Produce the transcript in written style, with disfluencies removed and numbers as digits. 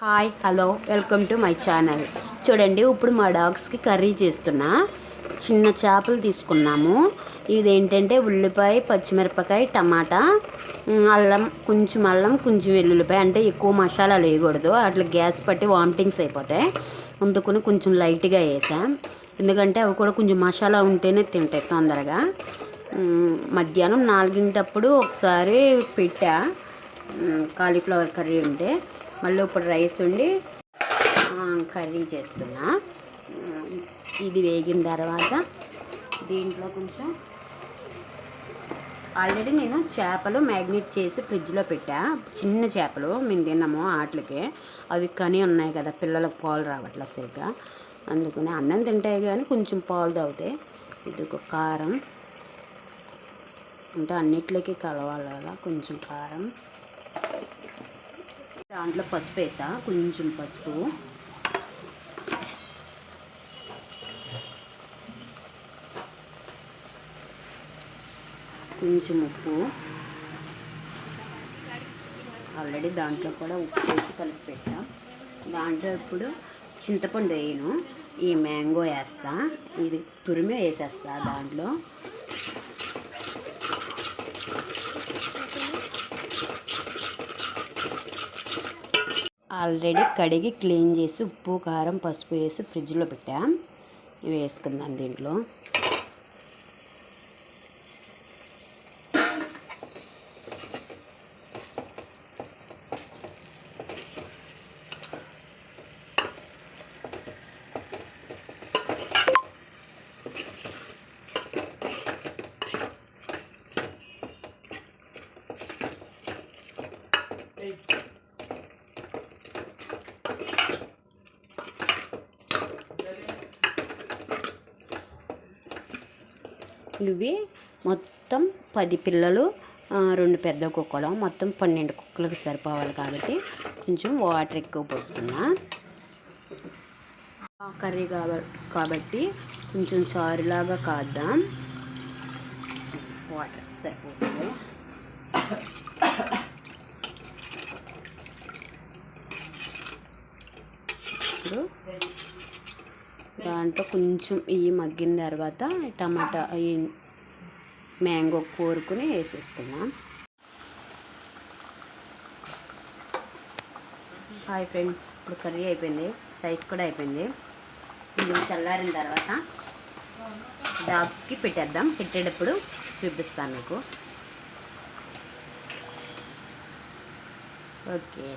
Hi hello welcome to my channel. చూడండి, ఇప్పుడు మా డాగ్స్కి కర్రీ చేస్తున్నా. చిన్న చేపలు తీసుకున్నాము. ఇదేంటంటే ఉల్లిపాయ, పచ్చిమిరపకాయ, టమాటా, అల్లం కొంచెం వెల్లుల్లిపాయ. అంటే ఎక్కువ మసాలాలు వేయకూడదు, అట్లా గ్యాస్ పట్టి వామిటింగ్స్ అయిపోతాయి. అందుకని కొంచెం లైట్గా వేసాం, ఎందుకంటే అవి కూడా కొంచెం మసాలా ఉంటేనే తింటాయి తొందరగా. మధ్యాహ్నం 4 ఒకసారి పెట్టా కాలీఫ్లవర్ కర్రీ ఉంటే, మళ్ళీ ఇప్పుడు రైస్ ఉండి కర్రీ చేస్తున్నా. ఇది వేగిన తర్వాత దీంట్లో కొంచెం ఆల్రెడీ నేను చేపలు మ్యాగ్నేట్ చేసి ఫ్రిడ్జ్లో పెట్టా. చిన్న చేపలు మేము తిన్నాము వాటికి, అవి కని ఉన్నాయి కదా, పిల్లలకు పాలు రావట్లేదు సరిగ్గా, అందుకని అన్నం తింటాయి కానీ కొంచెం పాలు తాగుతాయి. ఇది ఒక కారం, అంటే అన్నిట్లోకి కలవాలి కదా, కొంచెం కారం. దాంట్లో పసుపు వేసా, కొంచెం పసుపు, కొంచెం ఉప్పు. ఆల్రెడీ దాంట్లో కూడా ఉప్పు వేసి కలిపి పెట్టా. దాంట్లో ఇప్పుడు చింతపండు వేయను, ఈ మ్యాంగో వేస్తా, ఇది తురిమే వేసేస్తా దాంట్లో. ఆల్రెడీ కడిగి క్లీన్ చేసి ఉప్పు, కారం, పసుపు వేసి ఫ్రిడ్జ్లో పెట్టా. ఇవి వేసుకుందాం దీంట్లో. ఇవి మొత్తం 10 పిల్లలు, 2 పెద్ద కుక్కలు, మొత్తం 12 కుక్కలకు సరిపోవాలి కాబట్టి కొంచెం వాటర్ ఎక్కువ పోస్తున్నా. కర్రీ కాబట్టి కొంచెం చారులాగా కాద్దాం, వాటర్ సరిపోతుంది. ఇప్పుడు దాంట్లో కొంచెం ఇవి మగ్గిన తర్వాత టమాటా, ఈ మ్యాంగో కోరుకుని వేసేసుకున్నాం. హాయ్ ఫ్రెండ్స్, ఇప్పుడు కర్రీ అయిపోయింది, రైస్ కూడా అయిపోయింది. కొంచెం చల్లారిన తర్వాత డాగ్స్కి పెట్టేద్దాం. పెట్టేటప్పుడు చూపిస్తాను మీకు. ఓకే.